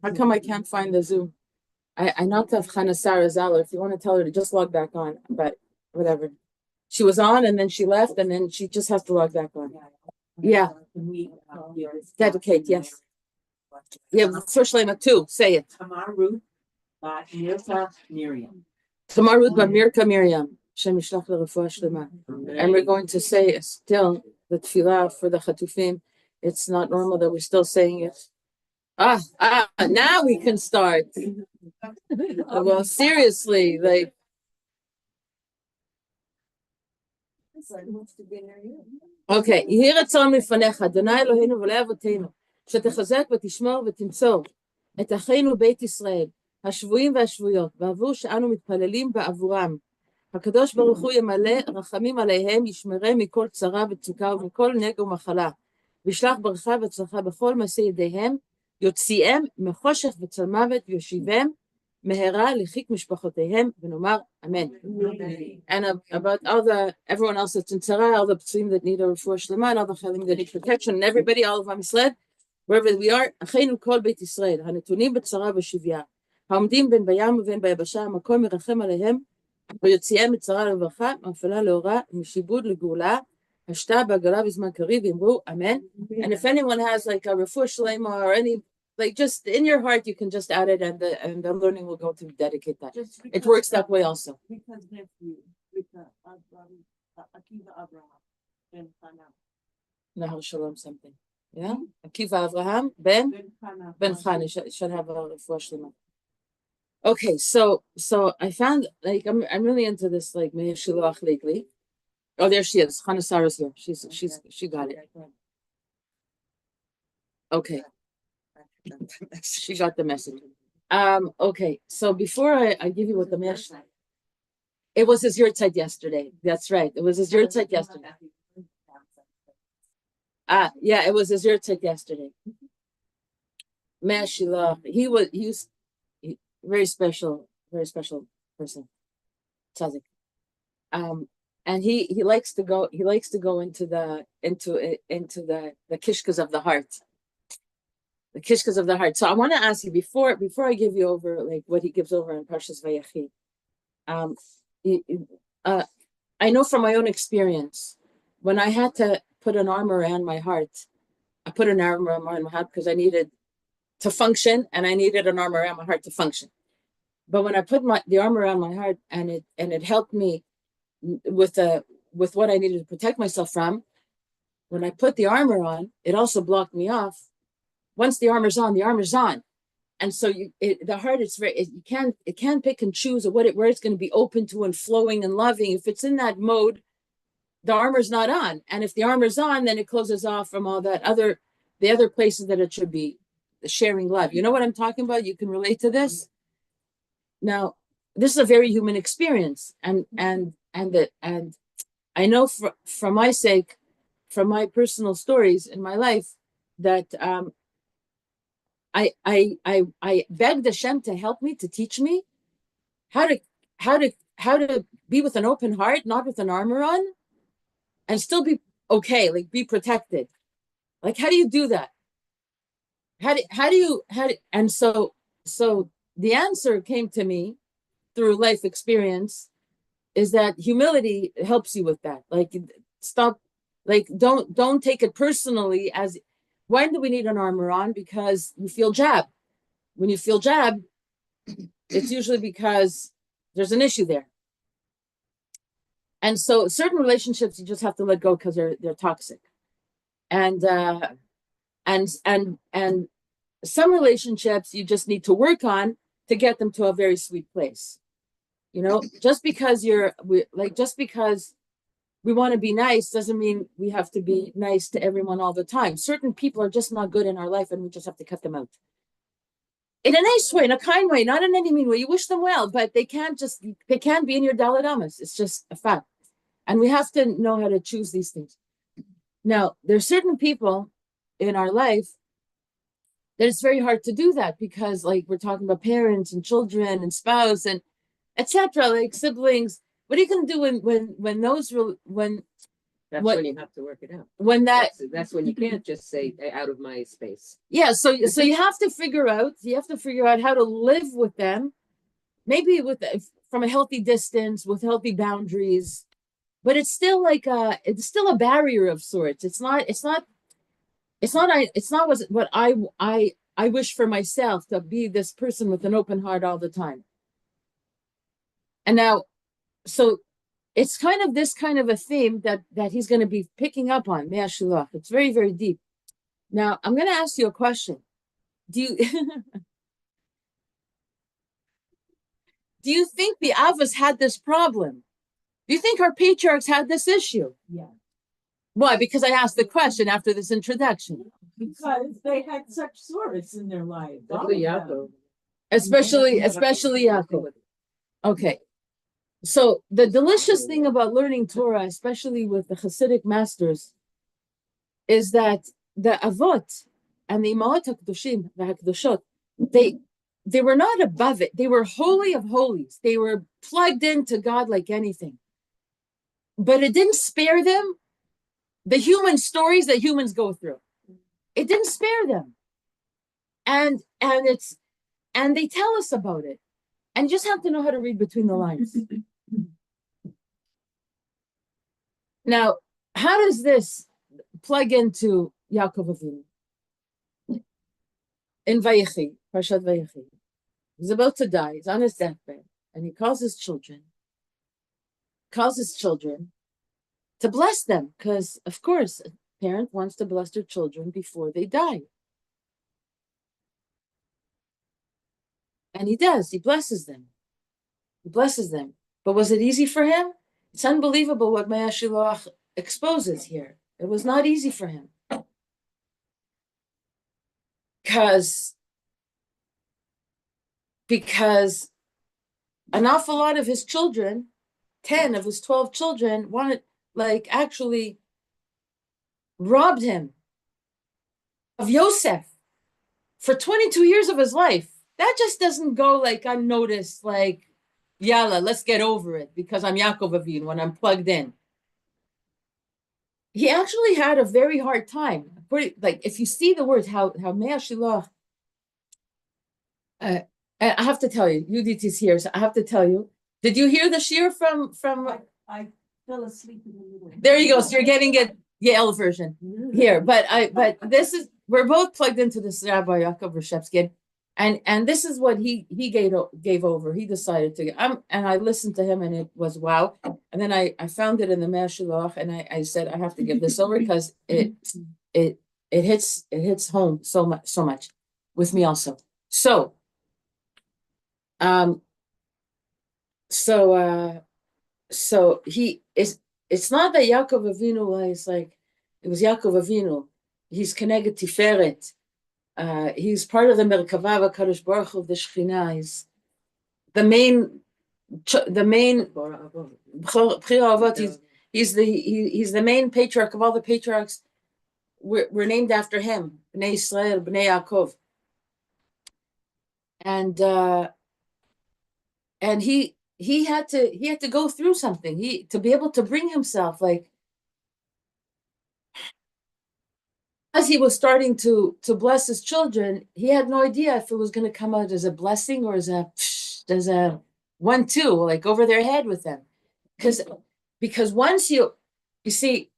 How come I can't find the Zoom? I knocked off Chana Sarah Zeller. If you want to tell her to just log back on, but whatever. She was on and then she left and then she just has to log back on. Yeah. Dedicate, yes. Yeah, first Shlema too. Say it. Tamar Ruth Mirka Miriam. Tamar Ruth Mirka Miriam. And we're going to say still the tefillah for the Chatufim. It's not normal that we're still saying it. Now we can start. Well, seriously, like. Okay, יהי רצון לפניך, אדוני אלוהינו ואלוהי אבותינו, שתחזק ותשמור ותנצור את אחינו בית ישראל, השבויים והשבויות, בעבור שאנו מתפללים בעבורם. הקדוש ברוך הוא ימלא רחמים עליהם, ישמרם מכל צרה וצוקה ומכל נגע ומחלה, וישלח ברכה והצלחה בכל מעשי ידיהם, יוציאם מחושך וצל מוות ויושיבם מהרה לחיק משפחותיהם, ונאמר אמן. And about everyone else that's in tzara, all the psuim that need a refuah shlema, and all the chalim that need protection, and everybody, all of Am Yisrael, wherever we are, אחינו כל בית ישראל, הנתונים בצרה ובשביה, העומדים בין בים ובין ביבשה, המקום מרחם עליהם, ויוציאם מצרה לברכה, מאפלה לאורה, משיבוד לגאולה, השתה בעגלה בזמן קריב, אמרו אמן. And if anyone has like a refuah shlema or any, like just in your heart, you can just add it, and the learning will go to dedicate that. It works that way also. Because nephew, with Akiva Abraham, Nahar Shalom something. Yeah? Akiva Abraham, Ben Chana should have a refuah shlema. Okay, so I found, like, I'm really into this, like, Meir Shiloach lately. Oh, there she is. Chana Sarah's here. She got it. Okay. She got the message. Okay, so before I give you what the message, it was his yurtzeit yesterday. That's right. It was his yurtzeit yesterday. Yeah, it was his yurtzeit yesterday. Meshila, he was very special person. Tzadik. And he likes to go into the kishkas of the heart. The kishkas of the heart. So I want to ask you before I give you over like what he gives over in Parshas Vayechi. I know from my own experience, when I had to put an arm around my heart, I put an arm around my heart because I needed to function, and I needed an arm around my heart to function. But when I put the arm around my heart, and it helped me with what I needed to protect myself from, when I put the armor on, it also blocked me off. Once the armor's on, and so the heart it can't pick and choose where it's going to be open to and flowing and loving. If it's in that mode, the armor's not on, and if the armor's on, then it closes off from all the other places that it should be sharing love. You know what I'm talking about? You can relate to this. Now, this is a very human experience, and I know for my sake, from my personal stories in my life, that I begged Hashem to help me, to teach me how to be with an open heart, not with an armor on, and still be okay, like be protected. Like, how do you do that? And so the answer came to me through life experience is that humility helps you with that. Like, stop, like, don't take it personally as, why do we need an armor on? Because you feel jab. When you feel jab, it's usually because there's an issue there. And so certain relationships you just have to let go because they're toxic. And some relationships you just need to work on to get them to a very sweet place. You know, just because we want to be nice doesn't mean we have to be nice to everyone all the time. Certain people are just not good in our life, and we just have to cut them out. In a nice way, in a kind way, not in any mean way. You wish them well, but they can't be in your Daled Amos. It's just a fact. And we have to know how to choose these things. Now, there's certain people in our life that it's very hard to do that because, like, we're talking about parents and children and spouse and etc., like siblings. What are you going to do when That's What- when you have to work it out. when that That's when you can't just say out of my space. yeah, so you have to figure out how to live with them, maybe from a healthy distance with healthy boundaries, but it's still it's still a barrier of sorts. It's not what I wish for myself, to be this person with an open heart all the time. And now, so it's this kind of a theme that he's going to be picking up on, Mea Shilach. It's very, very deep. Now, I'm going to ask you a question. Do you do you think the Avos had this problem? Do you think our patriarchs had this issue? Yeah. Why? Because I asked the question after this introduction. Because they had such sorrows in their lives. all Especially of them. Yaakov. Especially Yaakov. Okay. So the delicious thing about learning Torah, especially with the Hasidic masters, is that the Avot and the Imaot HaKadoshim, the HaKadoshot, they were not above it. They were holy of holies. They were plugged into God like anything. But it didn't spare them the human stories that humans go through. It didn't spare them. And they tell us about it. And you just have to know how to read between the lines. Now, how does this plug into Yaakov Avinu? In Vayechi, Parshat Vayechi, he's about to die. He's on his deathbed, and he calls his children to bless them, because of course a parent wants to bless their children before they die. And he does. He blesses them. But was it easy for him? It's unbelievable what Mea Shilach exposes here. It was not easy for him. Because an awful lot of his children, 10 of his 12 children, actually robbed him of Yosef for 22 years of his life. That just doesn't go unnoticed, yalla, let's get over it because I'm Yaakov Avinu when I'm plugged in. He actually had a very hard time. If you see the words, how Mea Shilach, I have to tell you, Judith is here, so I have to tell you. Did you hear the shir from? I fell asleep in the middle. There you go. So you're getting it Yael version here, but we're both plugged into this Rabbi Yaakov Reshevsky, and this is what he gave over. He decided to, and I listened to him, and it was wow. And then I found it in the Mea Shilach, and I said I have to give this over because it hits home so much with me also. So he is. It's not that Yaakov Avinu was it was Yaakov Avinu. He's connected Tiferet. He's part of the Merkava Kadosh Baruch Hu of the Shekhinah. He's the main Bchir Avot. He's the main patriarch of all the patriarchs. We're named after him, Bnei Israel, Bnei Yaakov. And he had to go through something. To be able to bring himself, as he was starting to bless his children, he had no idea if it was going to come out as a blessing or as a 1-2, over their head with them. Because once you see,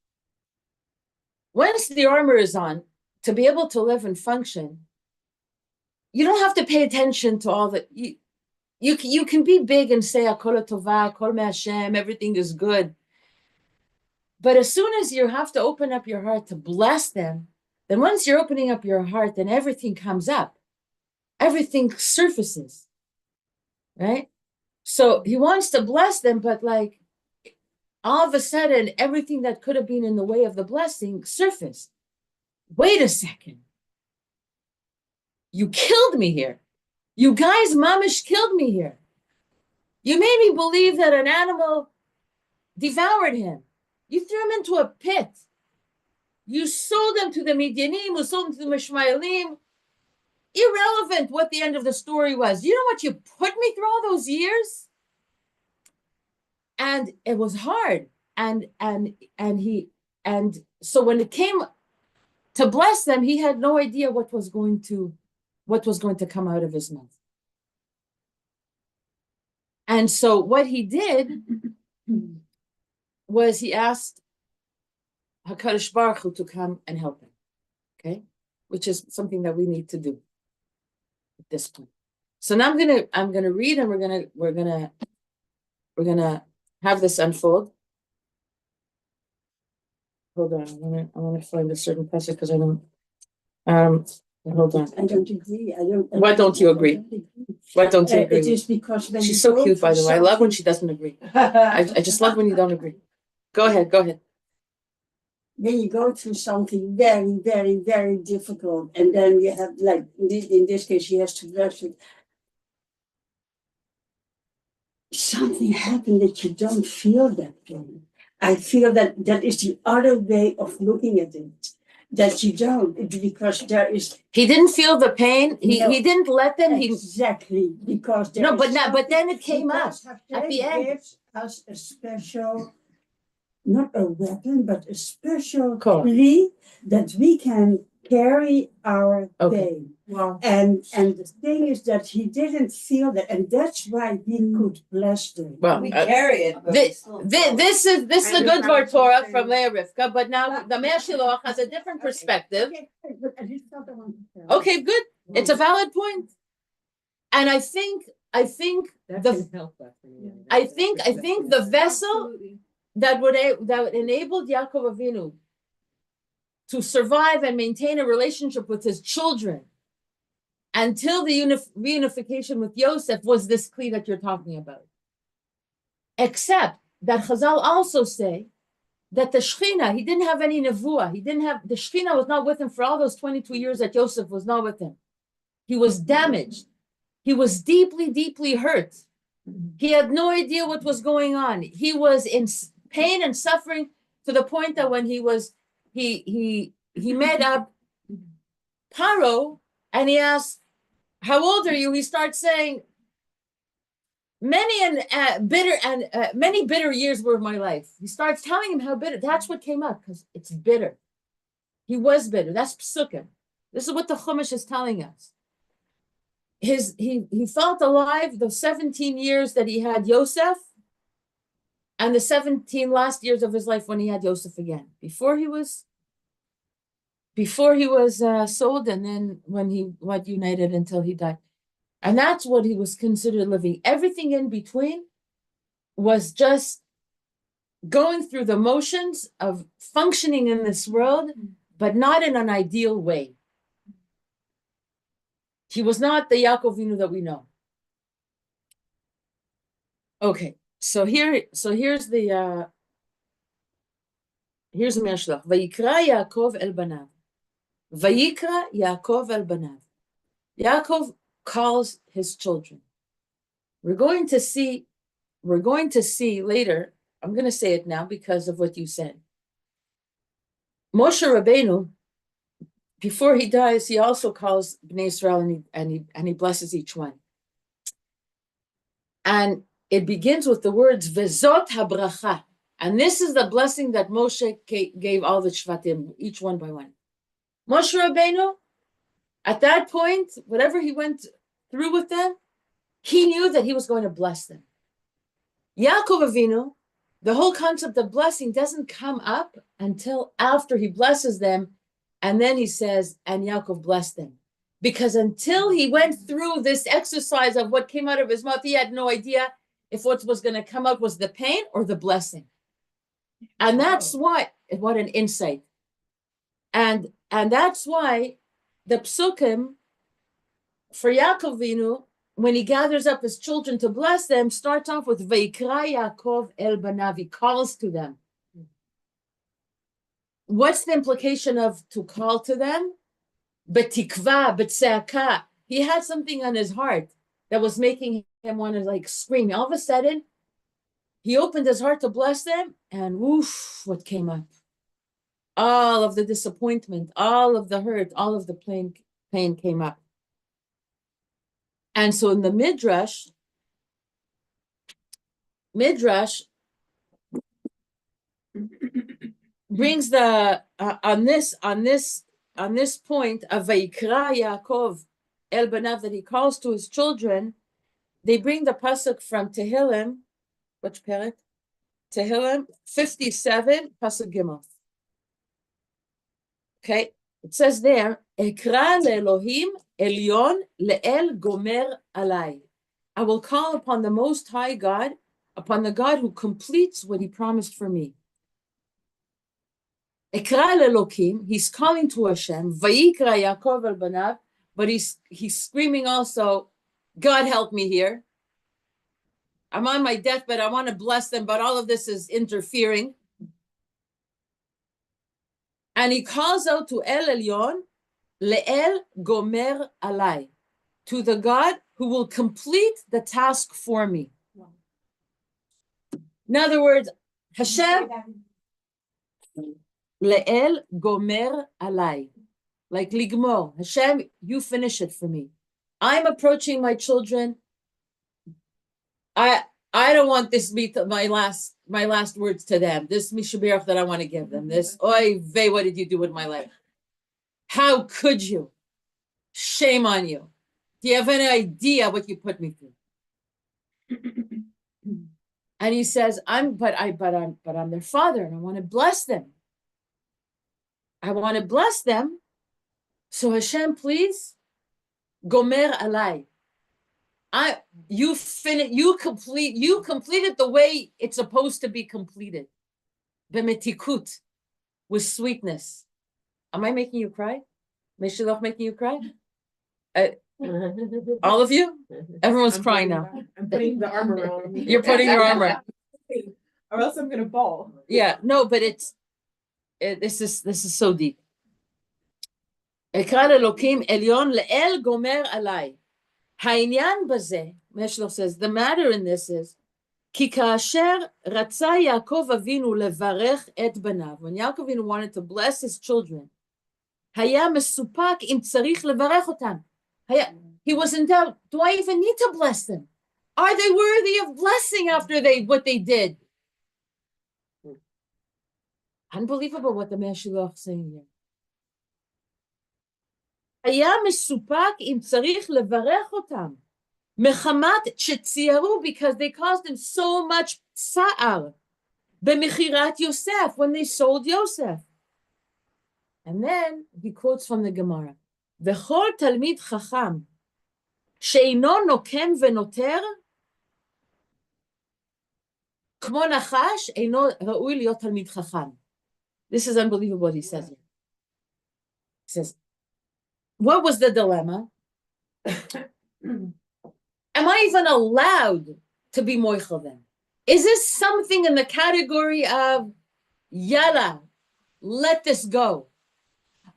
once the armor is on, to be able to live and function, you don't have to pay attention to all the. You can be big and say Akol Tova, Kol Hashem, everything is good. But as soon as you have to open up your heart to bless them, then once you're opening up your heart, then everything comes up. Everything surfaces. Right? So he wants to bless them, but all of a sudden, everything that could have been in the way of the blessing surfaced. Wait a second. You killed me here. You guys, mamish, killed me here. You made me believe that an animal devoured him. You threw him into a pit. You sold him to the Midyanim, you sold him to the Mishmaelim. Irrelevant what the end of the story was. You know what you put me through all those years? And it was hard. And and so when it came to bless them, he had no idea what was going to come out of his mouth. And so what he did was he asked HaKadosh Baruch Hu to come and help him, okay? Which is something that we need to do at this point. So now I'm gonna read, and we're gonna have this unfold. Hold on, I want to find a certain passage because I don't. Hold on. I don't agree. Why don't you agree? Why don't you agree? It is because when She's you so go cute, by the through way. I love when she doesn't agree. I just love when you don't agree. Go ahead. when you go through something very, very, very difficult, and then you have, like, in this case, he has to bless it. Something happened that you don't feel that pain. I feel that is the other way of looking at it. That you don't, because there is. He didn't feel the pain. He didn't let them. Exactly, because there No, is but then it came up Hashem at the end. gives us a special, not a weapon, but a special Cool. plea that we can carry our pain. Well, And the thing is that he didn't feel that, and that's why he could bless them. well, We carry it. But this is the good word Torah from Leah Rivka, but now the Meir Shiloh has a different perspective. Okay, but I just thought I wanted to tell you. Okay, good. It's a valid point, and I think That the can help us. I think the vessel that would enabled Yaakov Avinu to survive and maintain a relationship with his children until the reunification with Yosef was this kli that you're talking about. Except that Chazal also say that the Shechina, he didn't have any nevuah. The Shechina was not with him for all those 22 years that Yosef was not with him. He was damaged. He was deeply, deeply hurt. He had no idea what was going on. He was in pain and suffering to the point that when he met up Paro and he asked, "How old are you?" He starts saying, many bitter years were my life. He starts telling him how bitter. That's what came up, because it's bitter. He was bitter. That's psukim. This is what the Chumash is telling us. He felt alive the 17 years that he had Yosef, and the 17 last years of his life when he had Yosef again. Before he was sold, and then when he was united until he died. And that's what he was considered living. Everything in between was just going through the motions of functioning in this world, but not in an ideal way. He was not the Yaakov Avinu that we know. Okay, so here's the Meshlach. Vayikra Yaakov el banav. Vayikra Yaakov el banav. Yaakov calls his children. We're going to see later. I'm going to say it now because of what you said. Moshe Rabbeinu, before he dies, he also calls Bnei Israel, and he blesses each one. And it begins with the words Vezot habracha, and this is the blessing that Moshe gave all the Shvatim, each one by one. Moshe Rabbeinu, at that point, whatever he went through with them, he knew that he was going to bless them. Yaakov Avinu, the whole concept of blessing doesn't come up until after he blesses them, and then he says, and Yaakov blessed them. Because until he went through this exercise of what came out of his mouth, he had no idea if what was going to come out was the pain or the blessing. And that's what an insight. And that's why the psukim for Yaakov Avinu, when he gathers up his children to bless them, starts off with Vayikra Yaakov el banav. He calls to them. What's the implication of to call to them? Betikva, betzeaka. He had something on his heart that was making him want to scream. All of a sudden, he opened his heart to bless them, and woof, what came up? All of the disappointment, all of the hurt, all of the pain came up. And so in the Midrash, brings the on this point of Vayikra Yaakov El Banav, that he calls to his children. They bring the pasuk from Tehillim, which perek? Tehillim 57, pasuk Gimel. Okay, it says there, Ekra leElohim Elyon leEl Gomer Alai. I will call upon the Most High God, upon the God who completes what he promised for me. Ekra leElohim, he's calling to Hashem, Vayikra Yaakov El Banav, but he's screaming also, God help me here. I'm on my deathbed, I want to bless them, but all of this is interfering. And he calls out to El Elyon, leEl Gomer Alai, to the God who will complete the task for me. In other words, Hashem, leEl Gomer Alai, like ligmor. Hashem, you finish it for me. I'm approaching my children. I don't want this to be my last words to them. This mishaberach that I want to give them. This oy vey, what did you do with my life? How could you? Shame on you. Do you have any idea what you put me through? And he says, I'm their father, and I want to bless them. I want to bless them. So Hashem, please, Gomer Alai. You completed the way it's supposed to be completed. B'metikut, with sweetness. Am I making you cry? Meshilach making you cry? All of you? Everyone's crying now. I'm putting the arm around me. You're putting your arm around. Or else I'm gonna bawl. Yeah, no, but this is so deep. Ekra Elokim Elyon leEl Gomer Alai. Ha'inyan bazeh, Meshloch says, the matter in this is, ki ka'asher ratza Yaakov Avinu levarech et banav. When Yaakov Avinu wanted to bless his children, haya mesupak im tzarich levarech otam. He was in doubt. Do I even need to bless them? Are they worthy of blessing after what they did? Unbelievable what the Meshloch is saying here. היה מסופק אם צריך לברך אותם. מחמת שציירו, because they caused him so much צער. במכירת יוסף, when they sold Yosef. And then he quotes from the Gemara. וכל תלמיד חכם, שאינו נוקם ונותר, כמו נחש, אינו ראוי להיות תלמיד חכם. This is unbelievable what he says here. He says, what was the dilemma? Am I even allowed to be moichel them? Is this something in the category of yalla, let this go?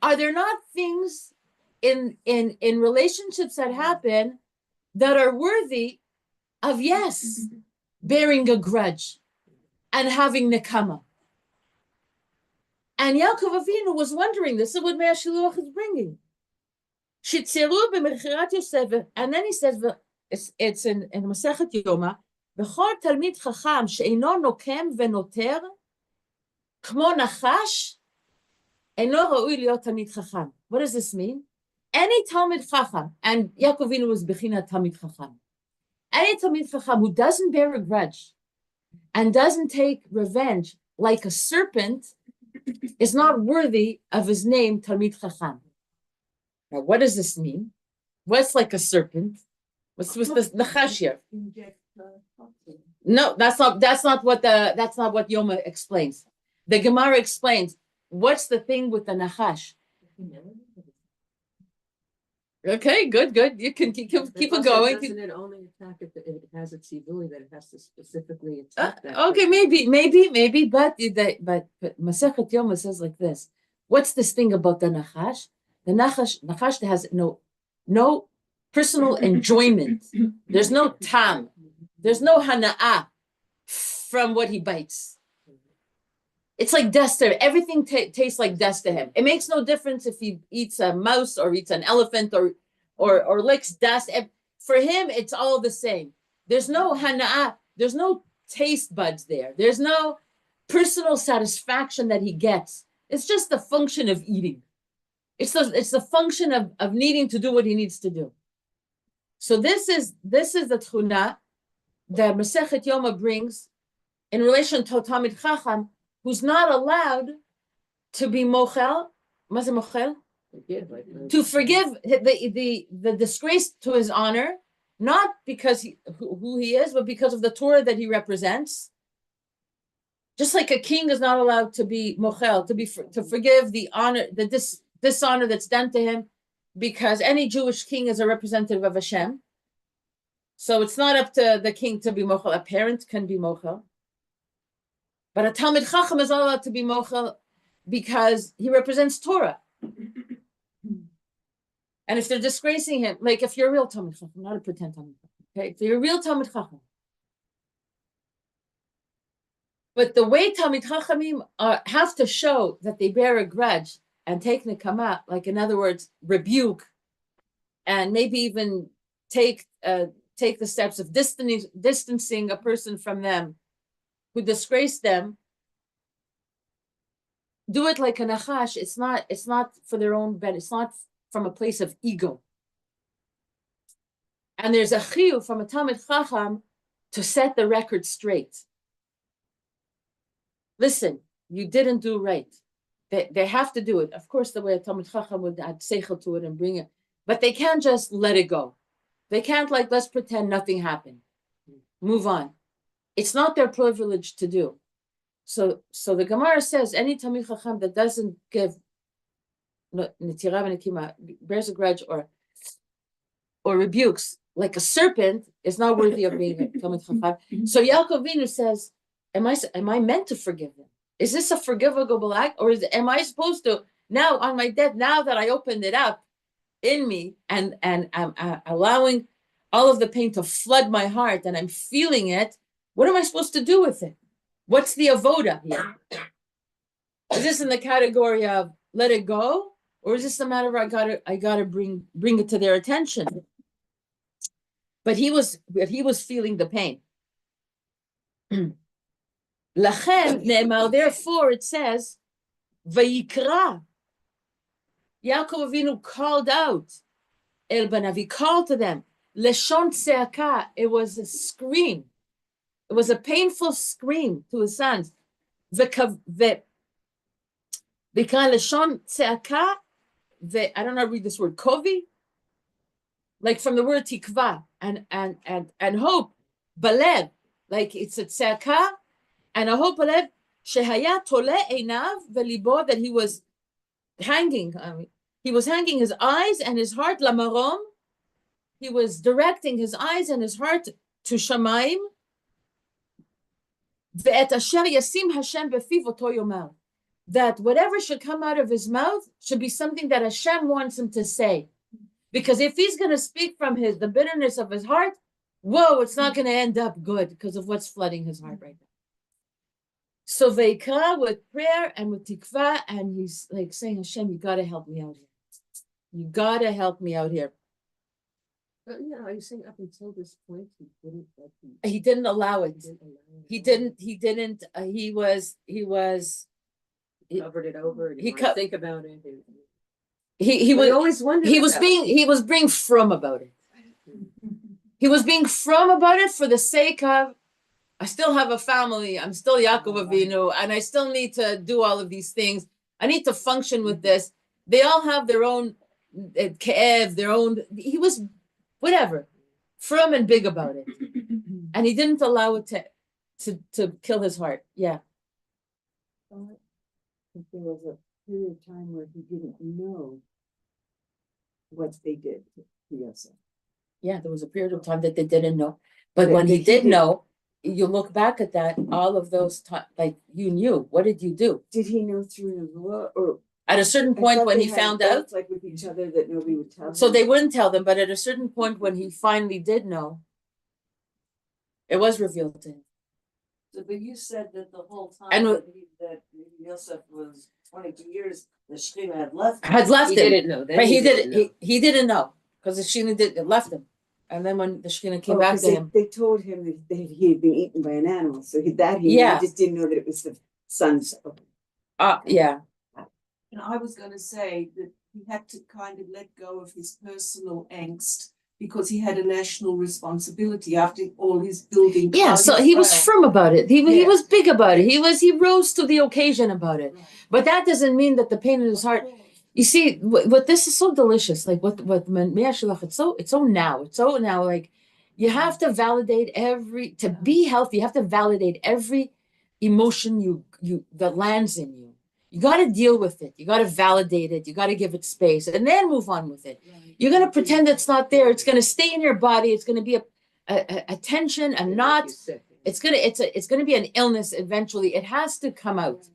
Are there not things in relationships that happen that are worthy of, yes, bearing a grudge and having nekama? And Yaakov Avinu was wondering, this is what Me'ah Shiluach is bringing. And then he says, it's in Masechet Yoma, וכל תלמיד חכם שאינו נוקם ונותר, כמו נחש, אינו ראוי להיות תלמיד חכם. What does this mean? Any Talmid Chacham, and Yaakov Avinu was Bechina Talmid Chacham, any Talmid Chacham who doesn't bear a grudge and doesn't take revenge like a serpent is not worthy of his name, Talmid Chacham. Now, what does this mean? What's like a serpent? What's the nachash here? No, that's not what Yoma explains. The Gemara explains what's the thing with the nachash. Okay, good. You can keep it going. Doesn't it only attack if it has its ability that it has to specifically attack that? Okay, maybe, but Masechet Yoma says like this. What's this thing about the nachash? The nachash has no personal enjoyment. There's no tam. There's no hana'ah from what he bites. It's like dust to him. Everything tastes like dust to him. It makes no difference if he eats a mouse or eats an elephant or licks dust. For him, it's all the same. There's no hana'ah. There's no taste buds there. There's no personal satisfaction that he gets. It's just the function of eating. It's the function of needing to do what he needs to do. So this is the tchuna that Masechet Yoma brings in relation to Talmid Chacham, who's not allowed to be mochel. What's a mochel? To forgive the disgrace to his honor, not because who he is, but because of the Torah that he represents. Just like a king is not allowed to be mochel, to forgive the honor, the dishonor that's done to him, because any Jewish king is a representative of Hashem. So it's not up to the king to be mochel. A parent can be mochel, but a Talmid Chacham is not allowed to be mochel because he represents Torah. And if they're disgracing him, like if you're a real Talmid Chacham, not a pretend Talmid Chacham, okay? If you're a real Talmid Chacham, but the way Talmid Chachamim have to show that they bear a grudge and take nekama, like in other words, rebuke, and maybe even take the steps of distancing a person from them who disgraced them. Do it like a nachash. It's not for their own benefit. It's not from a place of ego. And there's a chiyuv from a Talmid Chacham to set the record straight. Listen, you didn't do right. They have to do it. Of course, the way a Talmid Chacham would add seichel to it and bring it, but they can't just let it go. They can't let's pretend nothing happened. Move on. It's not their privilege to do. So the Gemara says any Talmid Chacham that doesn't give netira v'nekima, bears a grudge or rebukes like a serpent is not worthy of being a Talmid Chacham. So Yaakov Avinu says, am I meant to forgive them? Is this a forgivable act, or am I supposed to now on my death? Now that I opened it up in me and I'm allowing all of the pain to flood my heart and I'm feeling it, what am I supposed to do with it? What's the avoda here? Is this in the category of let it go, or is this a matter of I gotta bring it to their attention? But he was feeling the pain. Lachen ne'emar, therefore it says, Vayikra. Yaakov Avinu called out El Banav, he called to them. Leshon tzeaka, it was a scream. It was a painful scream to his sons. V'kra leshon tzeaka, I don't know how to read this word, kovi, like from the word tikva, and hope, balev, like it's a tzeaka, and a hope balev, shehaya tole einav velibo, that he was hanging. He was hanging his eyes and his heart, lamarom. He was directing his eyes and his heart to Shamayim. Ve'et asher yasim Hashem befiv oto yomar, that whatever should come out of his mouth should be something that Hashem wants him to say. Because if he's going to speak from the bitterness of his heart, whoa, it's not going to end up good because of what's flooding his heart right now. So Veikra with prayer and with tikva, and he's like saying, Hashem, you got to help me out here. You got to help me out here. But yeah, are you saying up until this point He didn't allow it. He didn't. He was. Covered it over. He think about it. He was always wondered. He was being from about it. He was being from about it for the sake of, I still have a family. I'm still Yaakov Avinu, and I still need to do all of these things. I need to function with this. They all have their own ke'ev, their own. He was whatever, from and big about it, and he didn't allow it to kill his heart. Yeah. There was a period of time where he didn't know what they did to Yosef. Yeah, there was a period of time that they didn't know. But when he did know, you look back at that, all of those times, like you knew. What did you do? Did he know through Noah, or at a certain point when he found out? Like with each other that nobody would tell So him? they wouldn't tell them, but at a certain point when he finally did know, it was revealed to him. So, but you said that the whole time And that Yosef was 22 years, the Shekhinah had left him. had left He him. didn't know. Then But he didn't know. he didn't know because the Shekhinah left him. And then when the Shekhinah came back 'cause to him, they told him that he had been eaten by an animal, so he Yeah. just didn't know that it was the sons. Yeah. And I was going to say that he had to kind of let go of his personal angst because he had a national responsibility after all his building. Yeah, so he was firm about it. He Yeah. was big about it. He rose to the occasion about it. But that doesn't mean that the pain in his heart. You see, what this is so delicious. Like what Shevach, it's so now. Like you have to validate to be healthy. You have to validate every emotion you that lands in you. You got to deal with it. You got to validate it. You got to give it space, and then move on with it. You're gonna pretend it's not there. It's gonna stay in your body. It's gonna be a tension, a knot. It's gonna be an illness eventually. It has to come out.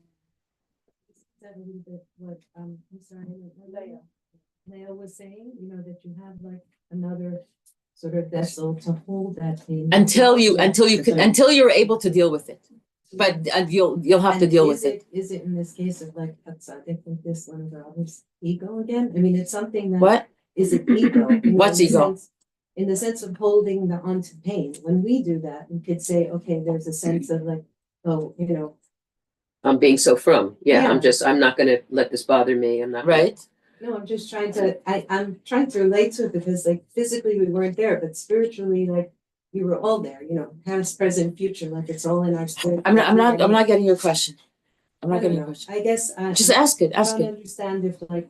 That a little bit what I'm sorry, Leah was saying, that you have like another sort of vessel to hold that pain Until you're able to deal with it. But you'll have to deal with it. Is it in this case of like a tzaddik like this one of ours ego again? I mean, it's something that What? Is it ego? What's ego? In the sense of holding the onto pain. When we do that, we could say, okay, there's a sense of like, oh, I'm being so frum. Yeah. I'm not going to let this bother me. I'm not. Right? No, I'm just trying to, I'm trying to relate to it because like physically we weren't there, but spiritually, like we were all there, past, present, future, like it's all in our spirit. I'm not getting your question. I'm not getting your question. I guess Just ask it. I don't understand if like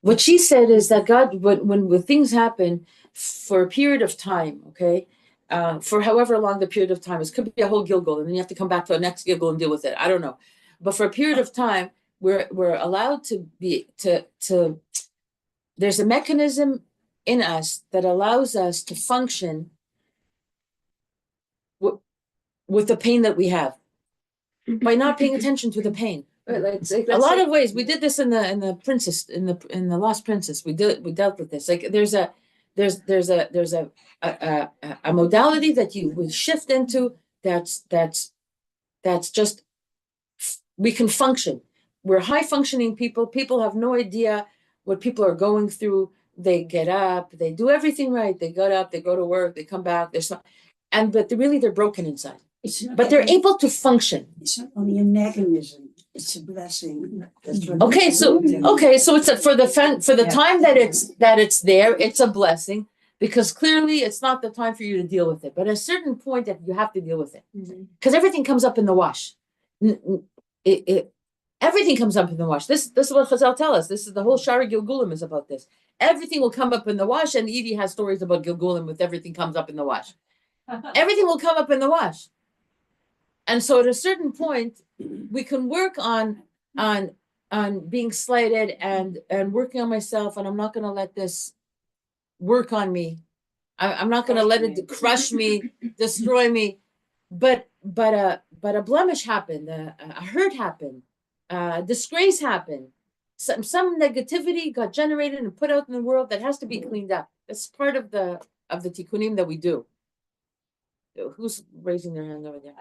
what she said is that God, when things happen for a period of time, okay, for however long the period of time is, could be a whole Gilgul, and then you have to come back to a next Gilgul and deal with it. I don't know, but for a period of time, we're allowed to be to. There's a mechanism in us that allows us to function with the pain that we have by not paying attention to the pain. A lot of ways. We did this in the princess in the Lost Princess. We dealt with this. Like there's a modality that you would shift into. That's just we can function. We're high functioning people. People have no idea what people are going through. They get up. They do everything right. They get up. They go to work. They come back. But they're broken inside. But they're able to function. It's not only a mechanism. It's a blessing. Okay, so it's for the time that it's there, it's a blessing because clearly it's not the time for you to deal with it. But at a certain point, that you have to deal with it because everything comes up in the wash. Everything comes up in the wash. This is what Chazal tell us. This is the whole Shari Gilgulim is about this. Everything will come up in the wash, and Edie has stories about Gilgulim with everything comes up in the wash. Everything will come up in the wash. And so at a certain point, we can work on being slighted and working on myself, and I'm not going to let this work on me. I'm not going to let it crush me, destroy me. But a blemish happened, a hurt happened, disgrace happened. Some negativity got generated and put out in the world that has to be cleaned up. It's part of the tikkunim that we do. Who's raising their hand over there?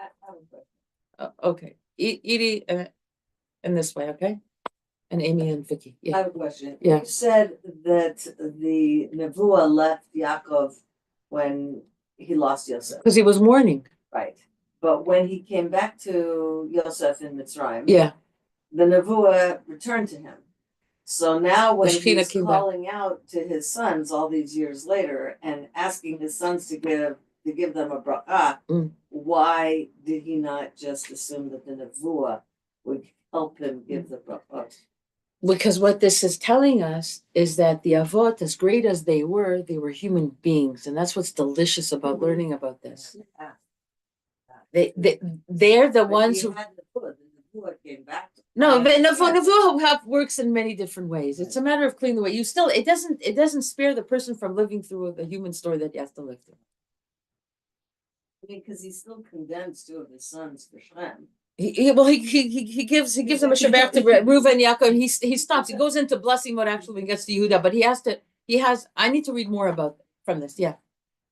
Okay, Edie, in this way, okay, and Amy and Vicky. I have a question. Yeah. You said that the Nevuah left Yaakov when he lost Yosef, Because he was mourning. right? But when he came back to Yosef in Mitzrayim, Yeah. the Nevuah returned to him. So now when Shekhinah he's came back. calling out to his sons all these years later and asking his sons to give them a bracha, why did he not just assume that the Nevuah would help him give the bracha? Because what this is telling us is that the Avot, as great as they were human beings, and that's what's delicious about learning about this. They're the ones who. The Nevuah came back. No, but Nevuah works in many different ways. It's a matter of cleaning the way. It doesn't spare the person from living through the human story that he has to live through. I mean, because he still condemns two of his sons for Shem. He gives them a Shevach to Reuven, Yaakov, and he stops. He goes into blessing what actually gets to Yehuda, but I need to read more about from this. Yeah.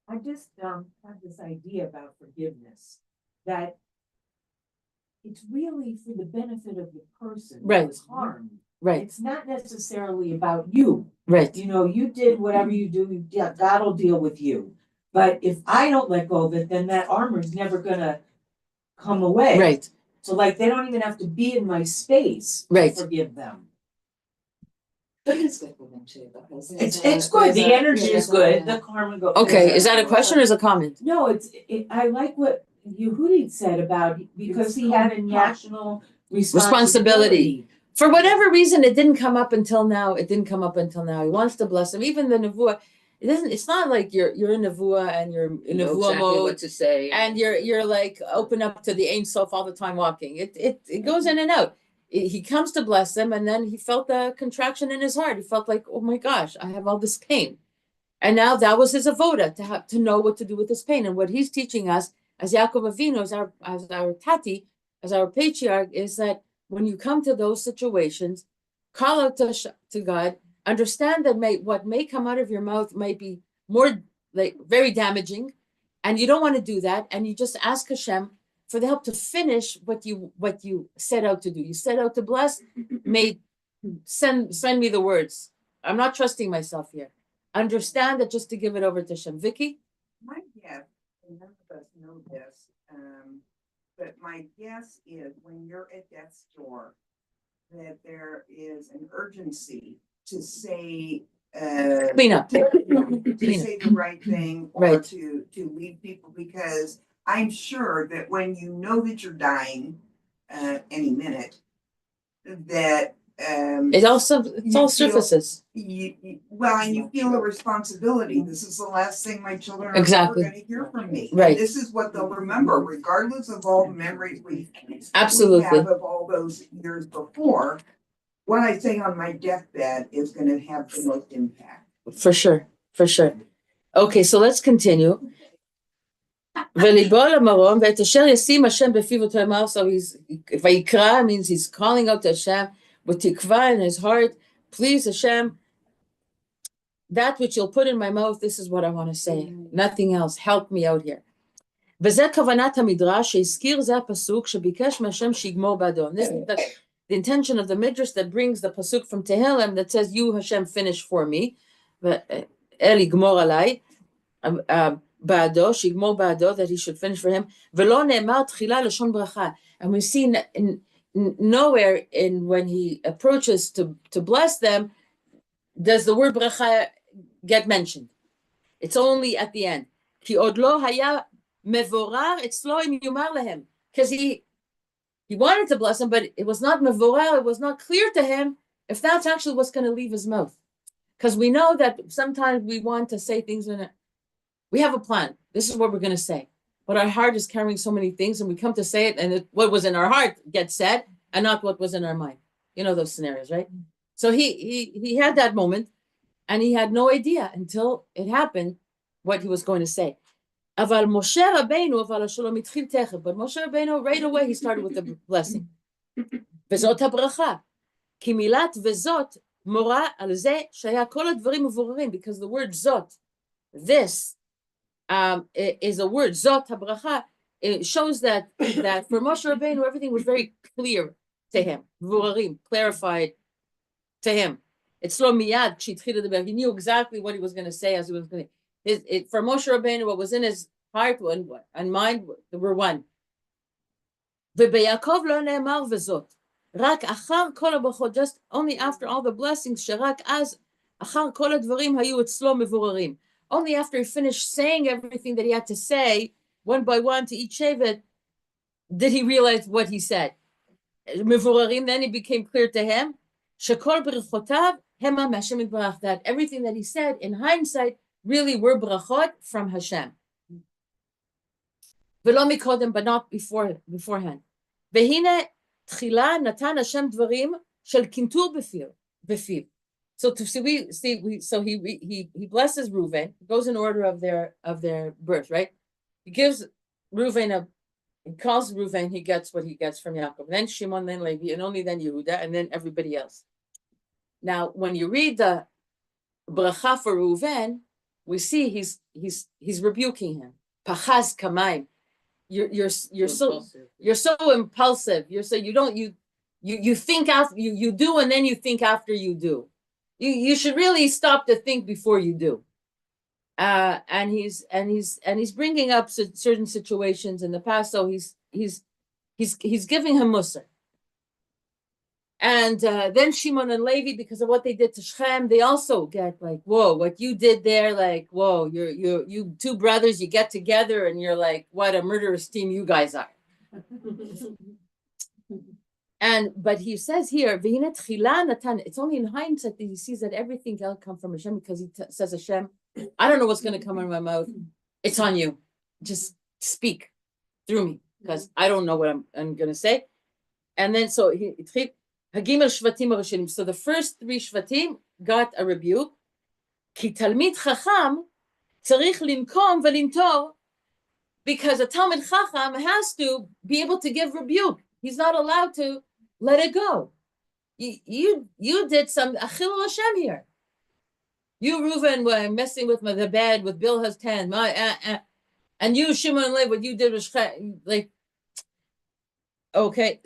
I just have this idea about forgiveness, that it's really for the benefit of the person Right. who was harmed. Right. It's not necessarily about you. Right. You did whatever you do, God will deal with you. But if I don't let go of it, then that armor is never gonna come away. Right. So like, they don't even have to be in my space Right. to forgive them. But it's good for them too, because. It's good, the energy is good, the karma goes. Okay, is that a question or is it a comment? No, I like what Yehudi said about, because he had a national responsibility. For whatever reason, it didn't come up until now. He wants to bless him. Even the nevuah, it's not like you're in nevuah and you're in know nevuah exactly mode what to say. and you're like open up to the Ein Sof all the time walking. It goes in and out. He comes to bless them, and then he felt a contraction in his heart. He felt like, oh my gosh, I have all this pain. And now that was his avoda, to know what to do with this pain. And what he's teaching us as Yaakov Avinu, as our tati, as our patriarch, is that when you come to those situations, call out to God, understand that what may come out of your mouth might be more like very damaging, and you don't want to do that, and you just ask Hashem for the help to finish what you set out to do. You set out to bless, send me the words. I'm not trusting myself here. Understand that just to give it over to Hashem. Vicky? My guess, and none of us know this, but my guess is when you're at death's door, that there is an urgency to say Clean up. to say the right thing or Right. to lead people, because I'm sure that when you know that you're dying any minute, that It's all surfaces. and you feel a responsibility. This is the last thing my children are Exactly. ever going to hear from me. Right. And this is what they'll remember, regardless of all the memories we Absolutely. have of all those years before. What I say on my deathbed is going to have the most impact. For sure. Okay, so let's continue. וליבו למרום, ואת אשר ישים השם בפיו אותו אמר, so ויקרא means he's calling out to Hashem with tikva in his heart. Please, Hashem, that which you'll put in my mouth, this is what I want to say. Nothing else. Help me out here. וזה כוונת המדרש, שהזכיר זה הפסוק, שביקש מהשם שיגמור בעדו. This is the intention of the midrash that brings the pasuk from Tehillim that says, you, Hashem, finish for me. ואל יגמור עליי. בעדו, שיגמור בעדו, that he should finish for him. ולא נאמר תחילה לשון ברכה. And we see nowhere in when he approaches to bless them, does the word bracha get mentioned. It's only at the end. כי עוד לא היה מבורר אצלו אם יאמר להם. Because he wanted to bless him, but it was not mevorar, it was not clear to him if that's actually what's going to leave his mouth. Because we know that sometimes we want to say things we have a plan. This is what we're going to say. But our heart is carrying so many things, and we come to say it, and what was in our heart gets said, and not what was in our mind. You know those scenarios, right? So he had that moment, and he had no idea until it happened what he was going to say. But Moshe Rabbeinu, right away, he started with the blessing. וזאת הברכה. כי מילת וזאת מורה על זה שהיה כל הדברים מבוררים, because the word זאת, this, is a word, zot habracha. It shows that for Moshe Rabbeinu, everything was very clear to him, vurarim, clarified to him. It's lo miyad k'shitchila deber. He knew exactly what he was going to say as he was going to. For Moshe Rabbeinu, what was in his heart and mind were one. וביעקב לא נאמר וזאת. רק אחר כל הברכות, just only after all the blessings, שרק אז אחר כל הדברים היו אצלו מבוררים. Only after he finished saying everything that he had to say, one by one to each Shevet, did he realize what he said. Mevurarim, then it became clear to him, Shekol b'rechotav hema Hashem yitbarach, that everything that he said, in hindsight, really were brachot from Hashem. V'lo mikodem, but not beforehand. V'hine tchila natan Hashem dvarim shel kintur b'fiv. So so he blesses Reuven. It goes in order of their birth, right? He gives Reuven he calls Reuven, he gets what he gets from Yaakov. Then Shimon, then Levi, and only then Yehuda, and then everybody else. Now, when you read the bracha for Reuven, we see he's rebuking him. Pachaz kamayim. You're so impulsive. You think after you do, and then you think after you do. You should really stop to think before you do. And he's bringing up certain situations in the past. So he He's giving him Musar. And then Shimon and Levi, because of what they did to Shechem, they also get like, whoa, what you did there, like, whoa, you two brothers, you get together and you're like, what a murderous team you guys are. But he says here, it's only in hindsight that he sees that everything else comes from Hashem, because he says, Hashem, I don't know what's going to come out of my mouth. It's on you. Just speak through me, because I don't know what I'm going to say. And then so so the first three shvatim got a rebuke. Ki talmid chacham tzarich linkom velintor, because a talmid chacham has to be able to give rebuke. He's not allowed to let it go. You did some achil Hashem here. You, Reuven, were messing with the bed with Bilhah's tan. And you, Shimon and Levi, what you did was like, okay,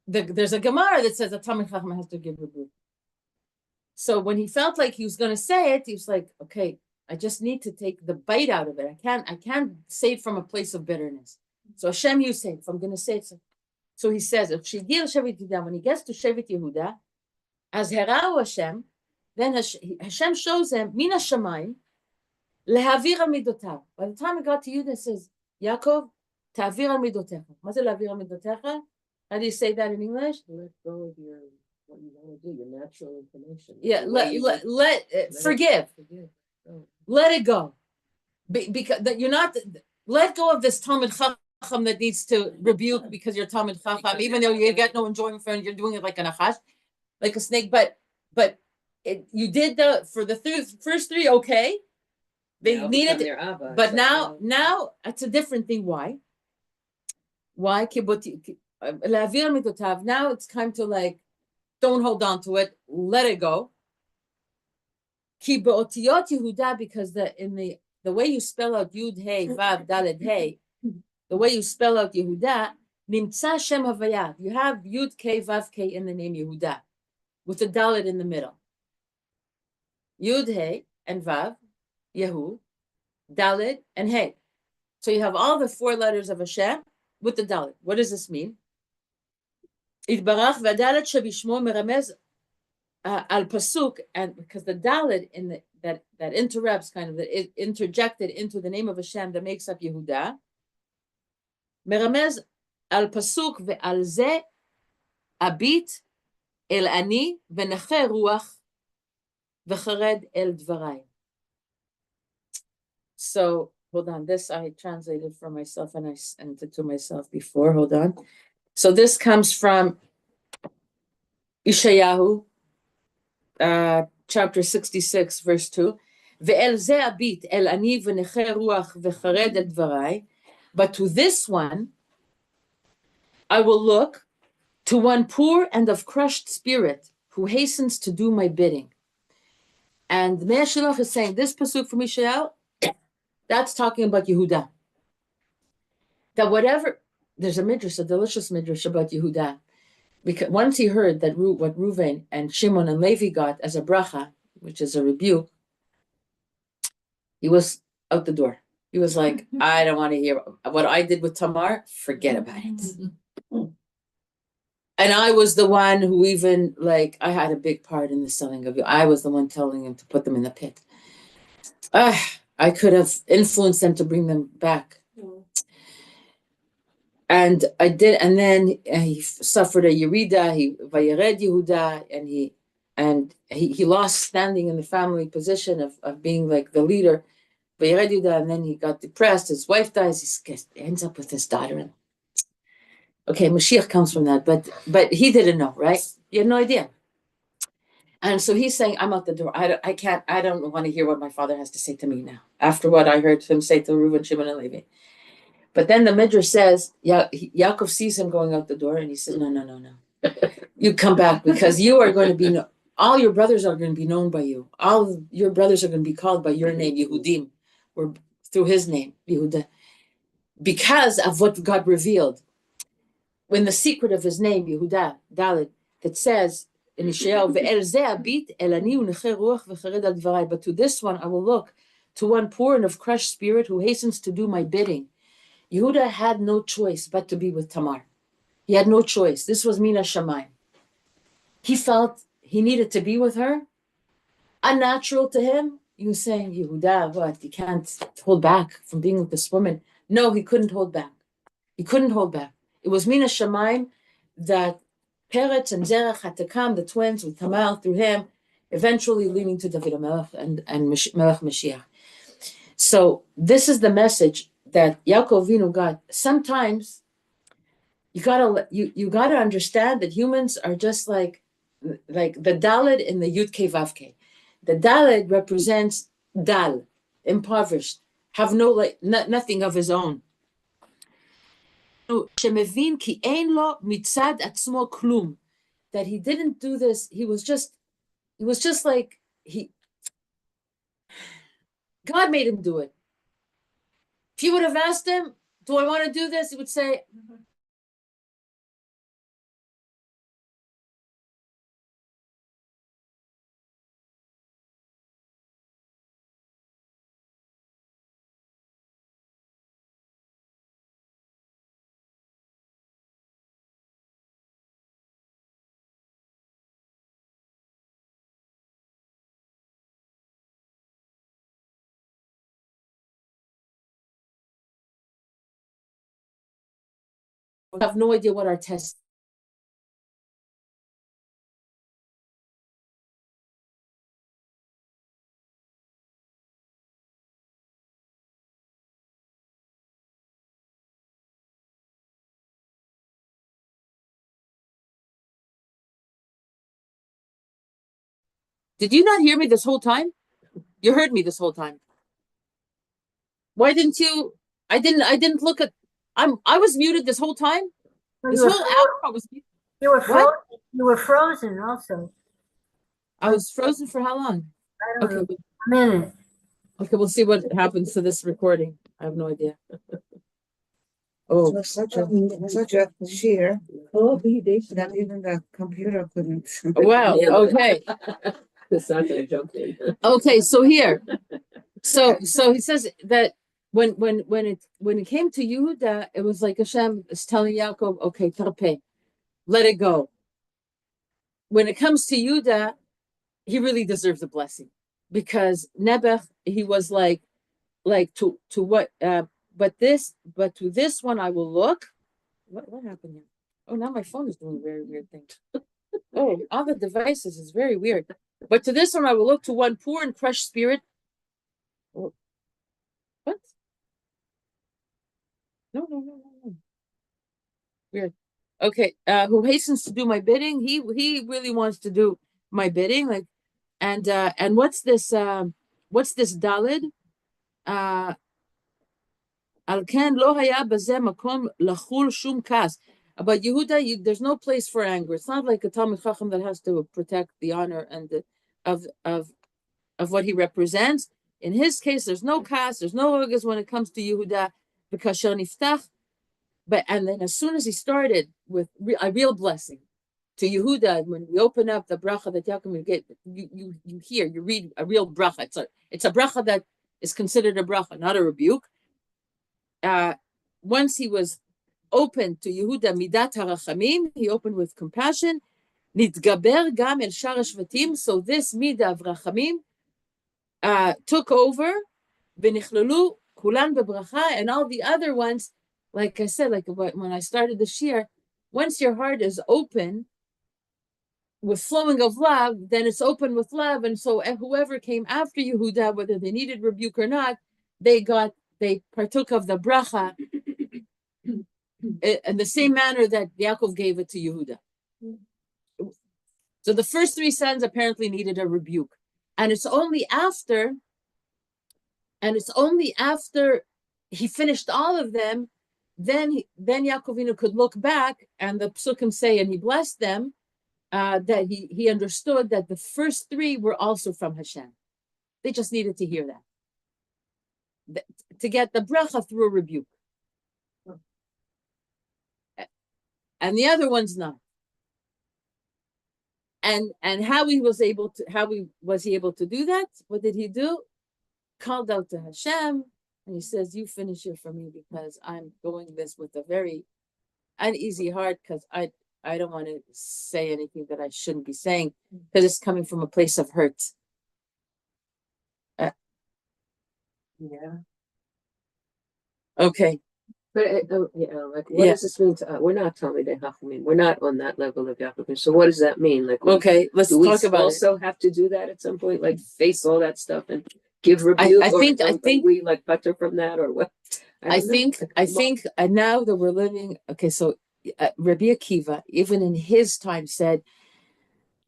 there's a Gemara that says a Talmid Chacham has to give rebuke. So when he felt like he was going to say it, he was like, okay, I just need to take the bite out of it. I can't say it from a place of bitterness. So Hashem, you say it. If I'm going to say it, so he says, when he gets to Shevet Yehuda, as Herau Hashem, then Hashem shows him Mina Shamayim lehavir al midotav. By the time it got to Yehuda, it says, Yaakov, ta'avir al midotecha. What's it, la'avir al midotecha? How do you say that in English? Let go of what you want to do, your natural inclination. Yeah, forgive. Oh. Let it go. Because you're not, let go of this Talmid Chacham that needs to rebuke because you're Talmid Chacham, even though you get no enjoyment from it, you're doing it like a nachash, like a snake. But you did for the first three, okay. They needed their Abba, but now it's a different thing. Why? Now it's time to like, don't hold on to it, let it go. Because the way you spell out Yud Hey Vav Daled Hey, the way you spell out Yehuda, Nimtza Shem Havayah. You have Yud K Vav K in the name Yehuda, with the Daled in the middle. Yud Hey and Vav, Yehu, Daled, and Hey. So you have all the four letters of Hashem with the Daled. What does this mean? Itbarach v'Daled shebishmo meramez al pasuk, and because the Daled in the that interrupts, kind of that it interjected into the name of Hashem that makes up Yehuda. Meramez al pasuk ve'al ze abit el ani v'neche ruach v'chared el dvarai. So hold on, this I translated for myself and I sent it to myself before. Hold on. So this comes from Ishayahu, chapter 66, verse 2. Ve'el ze abit el ani v'neche ruach v'chared el dvarai. But to this one, I will look, to one poor and of crushed spirit, who hastens to do my bidding. And the Meir Shilach is saying, this pasuk from Yael, that's talking about Yehuda. That whatever, there's a midrash, a delicious midrash about Yehuda. Because once he heard that what Reuven and Shimon and Levi got as a bracha, which is a rebuke, he was out the door. He was like, I don't want to hear what I did with Tamar, forget about it. And I was the one who even, like, I had a big part in the selling of you. I was the one telling him to put them in the pit. I could have influenced them to bring them back. And I did, and then he suffered a yerida, he vayered Yehuda, and he lost standing in the family position of being like the leader. Vayered Yehuda, and then he got depressed, his wife dies, he ends up with his daughter. Okay, Mashiach comes from that, but he didn't know, right? He had no idea. And so he's saying, I'm out the door. I don't want to hear what my father has to say to me now, after what I heard him say to Reuven, Shimon, and Levi. But then the Midrash says, Yaakov sees him going out the door, and he says, no. You come back, because you are going to be, all your brothers are going to be known by you. All your brothers are going to be called by your name, Yehudim, or through his name, Yehuda, because of what God revealed. When the secret of his name, Yehuda, Dalet, that says in Yeshayahu, Ve'el ze abit el ani u'neche ruach v'chared al dvarai. But to this one I will look, to one poor and of crushed spirit who hastens to do my bidding. Yehuda had no choice but to be with Tamar. He had no choice. This was Mina Shamayim. He felt he needed to be with her. Unnatural to him. He was saying, Yehuda, what? You can't hold back from being with this woman. No, he couldn't hold back. He couldn't hold back. It was Mina Shamayim that Peretz and Zerach had to come, the twins, with Tamar through him, eventually leading to David HaMelech and Melech Mashiach. So this is the message that Yaakov Avinu got. Sometimes you gotta understand that humans are just like the Daled in the Yud Kei Vav Kei. The Daled represents Dal, impoverished, have nothing of his own. שמבין כי אין לו מצד עצמו כלום. That he didn't do this, he was just like, God made him do it. If you would have asked him, do I want to do this? He would say, I have no idea what our test. Did you not hear me this whole time? You heard me this whole time. Why didn't you? I didn't look at. I was muted this whole time. This whole hour I was muted. You were frozen. What? You were frozen also. I was frozen for how long? I don't know. Okay. A minute. Okay, we'll see what happens to this recording. I have no idea. Oh, Such a sheer that even the computer couldn't. wow. Okay. Okay, so here. So he says that when it came to Yehuda, it was like Hashem is telling Yaakov, okay, tarpeh, let it go. When it comes to Yehuda, he really deserves a blessing because Nebuch, he was like to what but to this one I will look. What happened here? Oh, now my phone is doing a very weird thing. Oh, all the devices is very weird. But to this one I will look, to one poor and crushed spirit. Oh, what? No. Weird. Okay, who hastens to do my bidding? He really wants to do my bidding. Like, and what's this Dalid? Alken lo haya bazeh makom lachul shum kas. About Yehuda, there's no place for anger. It's not like a Talmid Chacham that has to protect the honor and of what he represents. In his case, there's no kas, there's no ogas when it comes to Yehuda, because shel niftach. But and then as soon as he started with a real blessing to Yehuda, when we open up the bracha that Yaakov will get, you read a real bracha. It's a bracha that is considered a bracha, not a rebuke. Once he was open to Yehuda midat harachamim, he opened with compassion. Nitgaber gam el shar shvatim. So this midah of rachamim took over. V'nichlalu kulan bebracha, and all the other ones. Like I said, like when I started this year, once your heart is open with flowing of love, then it's open with love. And so whoever came after Yehuda, whether they needed rebuke or not, they partook of the bracha in the same manner that Yaakov gave it to Yehuda. So the first three sons apparently needed a rebuke. And it's only after he finished all of them, then Yaakov Avinu could look back, and the psukim say, and he blessed them, that he understood that the first three were also from Hashem. They just needed to hear that, to get the bracha through a rebuke, and the other ones not. And how was he able to do that? What did he do? Called out to Hashem. And he says, you finish it for me because I'm going this with a very uneasy heart because I don't want to say anything that I shouldn't be saying because it's coming from a place of hurt. Yeah. Okay. But like, what does this mean to us? We're not Talmidei Chachamim. We're not on that level of uplifting. So what does that mean? Like, Okay, let's do we talk about also have to do that at some point? Like, face all that stuff and give rebuke? I think we like butter from that or what? I think, and now that we're living, okay, so Rabbi Akiva, even in his time, said,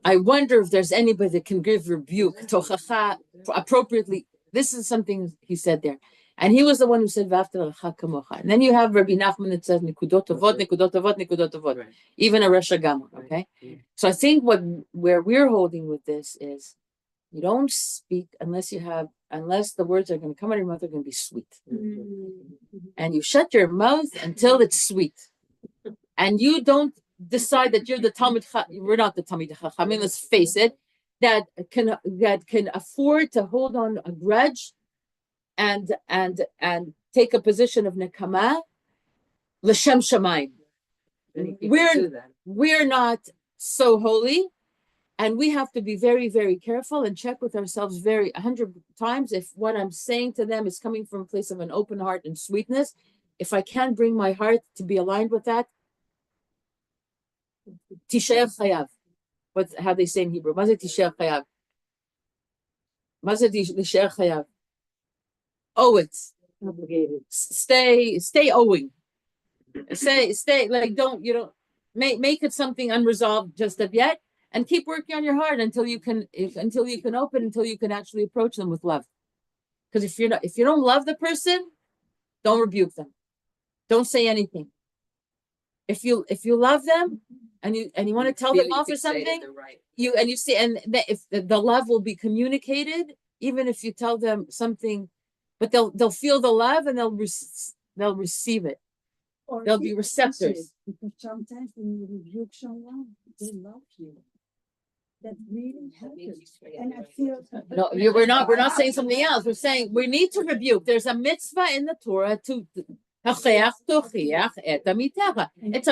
I wonder if there's anybody that can give rebuke, tochacha, appropriately. This is something he said there. And he was the one who said, V'afta l'recha kamocha. And then you have Rabbi Nachman that says, Nikudot tovot, Nikudot tovot, Nikudot tovot. Right. Even a Rosh Hashanah, okay? So I think where we're holding with this is, you don't speak unless the words are going to come out of your mouth are going to be sweet. And you shut your mouth until it's sweet. And you don't decide that you're the Talmid we're not the Talmid Chachamim, let's face it, that can afford to hold on a grudge and take a position of nekama l'shem shamayim. We're not so holy, and we have to be very, very careful and check with ourselves 100 times if what I'm saying to them is coming from a place of an open heart and sweetness. If I can't bring my heart to be aligned with that, tisher chayav. What's how they say in Hebrew? Mazeh tisher chayav. Mazeh tisher chayav. Owe it. Obligated. Stay owing. Stay like don't make it something unresolved just of yet, and keep working on your heart until you can open, until you can actually approach them with love. Because if you don't love the person, don't rebuke them. Don't say anything. If you love them and you want to tell them off or something, if the love will be communicated, even if you tell them something, but they'll feel the love and they'll receive it. Or They'll be receptors. Because sometimes when you rebuke someone, they love you. That really happens. And I feel No, we're not saying something else. We're saying we need to rebuke. There's a mitzvah in the Torah to it's a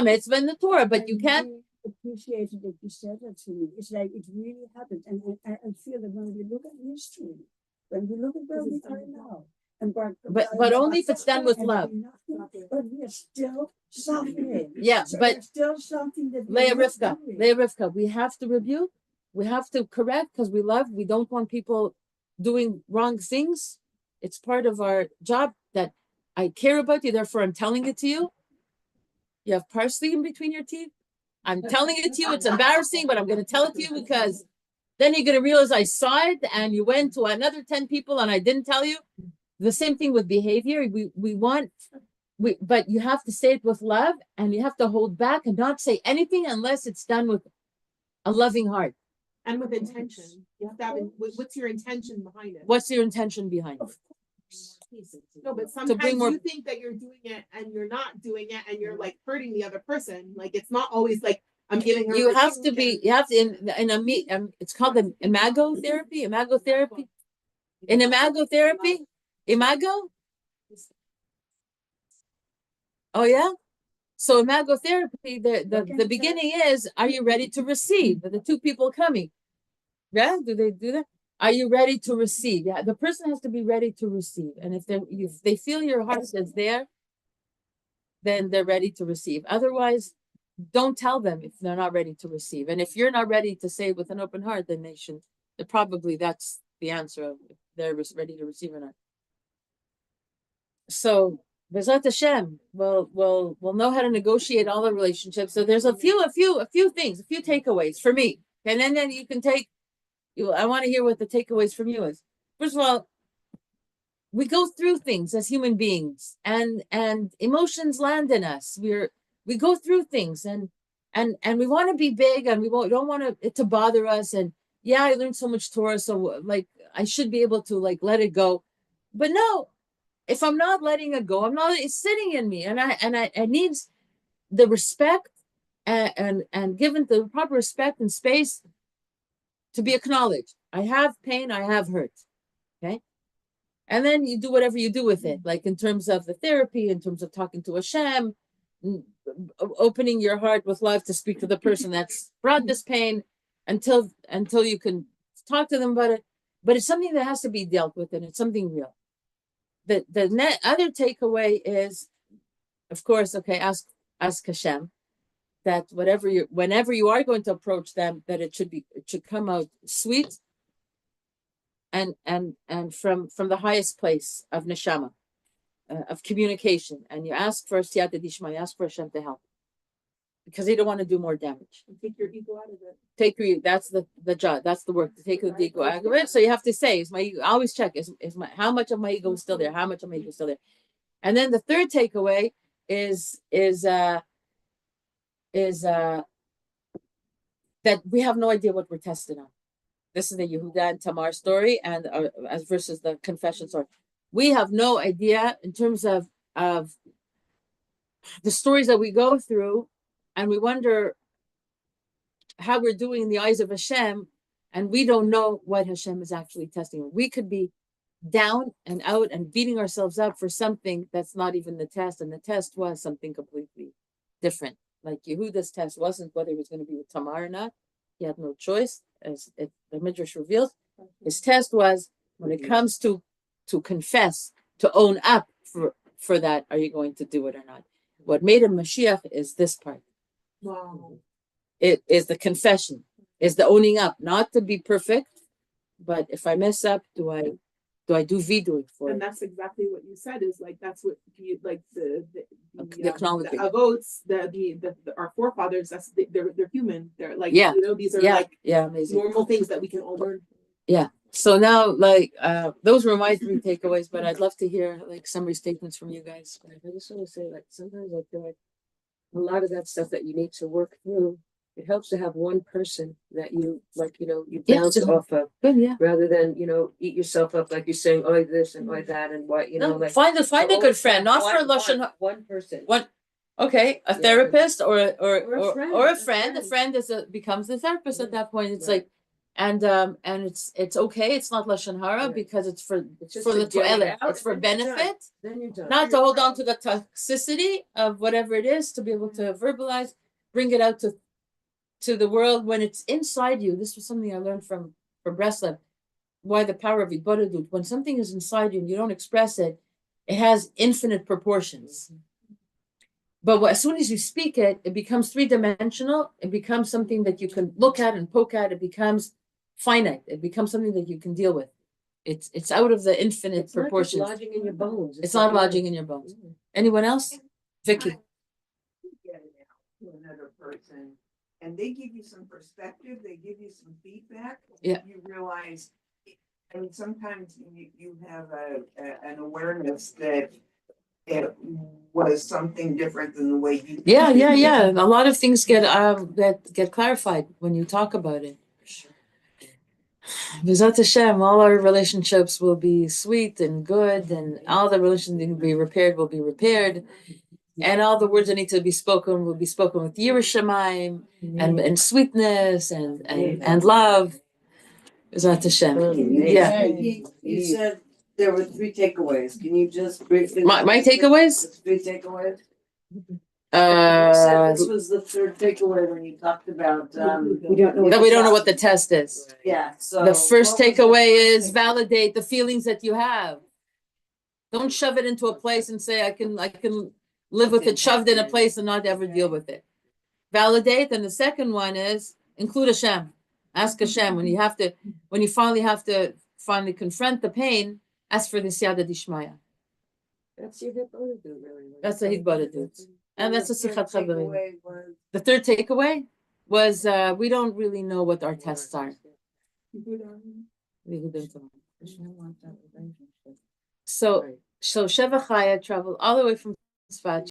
mitzvah in the Torah, but you can't appreciate that you said that to me. It's like it really happened. And I feel that when we look at history, when we look at where we are now, but only if it's done with love. But we are still suffering. Yeah, so but still something that Leah Rivka, we have to rebuke, we have to correct because we love. We don't want people doing wrong things. It's part of our job that I care about you, therefore I'm telling it to you. You have parsley in between your teeth. I'm telling it to you. It's embarrassing, but I'm going to tell it to you because then you're going to realize I saw it and you went to another 10 people and I didn't tell you. The same thing with behavior. But you have to say it with love and you have to hold back and not say anything unless it's done with a loving heart. And with intention. You have to have, what's your intention behind it? What's your intention behind it? No, but sometimes you think that you're doing it and you're not doing it and you're like hurting the other person. Like it's not always like I'm giving her. You have to it's called the imago therapy. In imago therapy, imago. Oh yeah. So imago therapy, the beginning is, are you ready to receive? The two people coming. Yeah, do they do that? Are you ready to receive? Yeah, the person has to be ready to receive. And if they feel your heart is there, then they're ready to receive. Otherwise, don't tell them if they're not ready to receive. And if you're not ready to say with an open heart, then they should. Probably that's the answer of if they're ready to receive or not. So, B'ezrat Hashem, we'll know how to negotiate all the relationships. So there's a few things, a few takeaways for me. And then you can take. I want to hear what the takeaways from you is. First of all, we go through things as human beings, and emotions land in us. We go through things, and we want to be big, and we don't want it to bother us. And yeah, I learned so much Torah, so like I should be able to like let it go. But no, if I'm not letting it go, it's sitting in me, and I needs the respect and given the proper respect and space to be acknowledged. I have pain, I have hurt. Okay. And then you do whatever you do with it, like in terms of the therapy, in terms of talking to Hashem, opening your heart with love to speak to the person that's brought this pain until you can talk to them about it. But it's something that has to be dealt with, and it's something real. The other takeaway is, of course, okay, ask Hashem that whenever you are going to approach them, that it should come out sweet and from the highest place of neshama, of communication. And you ask for siyata dishma, you ask for Hashem to help, because they don't want to do more damage. And take your ego out of it. That's the job. That's the work, to take the ego out of it. So you have to say, is my ego? I always check, how much of my ego is still there? How much of my ego is still there? And then the third takeaway is that we have no idea what we're tested on. This is the Yehuda and Tamar story, and as versus the confession story. We have no idea in terms of the stories that we go through, and we wonder how we're doing in the eyes of Hashem, and we don't know what Hashem is actually testing. We could be down and out and beating ourselves up for something that's not even the test, and the test was something completely different. Like Yehuda's test wasn't whether he was going to be with Tamar or not. He had no choice, as the Midrash reveals. His test was, when it comes to confess, to own up for that, are you going to do it or not? What made him Mashiach is this part. Wow. It is the confession, is the owning up, not to be perfect, but if I mess up, do I do vidui for it? And that's exactly what you said, is like, that's what you, like the acknowledging. The avots, the our forefathers, they're human. They're like, Yeah. These are like amazing. normal things that we can all learn. Yeah. So now, like, those were my 3 takeaways, but I'd love to hear like summary statements from you guys. I just want to say, like, sometimes I feel like a lot of that stuff that you need to work through, it helps to have one person that you, like, you bounce off of, rather than, eat yourself up, like you're saying, oh, this and oh, that, and what, like. Find a good friend, not for Lashon. One person. Okay, a therapist or a friend. The friend becomes the therapist at that point. It's like, and it's okay. It's not Lashon Hara, because it's for the toilet. It's for benefit. Then you're done. Not to hold on to the toxicity of whatever it is, to be able to verbalize, bring it out to the world when it's inside you. This was something I learned from Breslov. Why the power of Ibadadut. When something is inside you and you don't express it, it has infinite proportions. But as soon as you speak it, it becomes 3-dimensional. It becomes something that you can look at and poke at. It becomes finite. It becomes something that you can deal with. It's out of the infinite proportions. It's not lodging in your bones. It's not lodging in your bones. Anyone else? Vicky. Get it out to another person, and they give you some perspective. They give you some feedback. Yeah. You realize, I mean, sometimes you have an awareness that it was something different than the way you. Yeah. A lot of things get clarified when you talk about it. B'ezrat Hashem, all our relationships will be sweet and good, and all the relations that can be repaired will be repaired, and all the words that need to be spoken will be spoken with Yerushalayim and sweetness and love. B'ezrat Hashem. Yeah. You said there were 3 takeaways. Can you just briefly? My takeaways? 3 takeaways. You said this was the 3rd takeaway when you talked about we don't know what the test is. Yeah. So the first takeaway is validate the feelings that you have. Don't shove it into a place and say I can live with it shoved in a place and not ever deal with it. Validate. And the second one is include Hashem. Ask Hashem when you finally have to confront the pain. Ask for the siyata dishmaya. That's your Hidbadadut, really. That's a Hidbadadut. And that's a Simchat Chaverim. The 3rd takeaway was we don't really know what our tests are. So Shevach traveled all the way from Tzfat.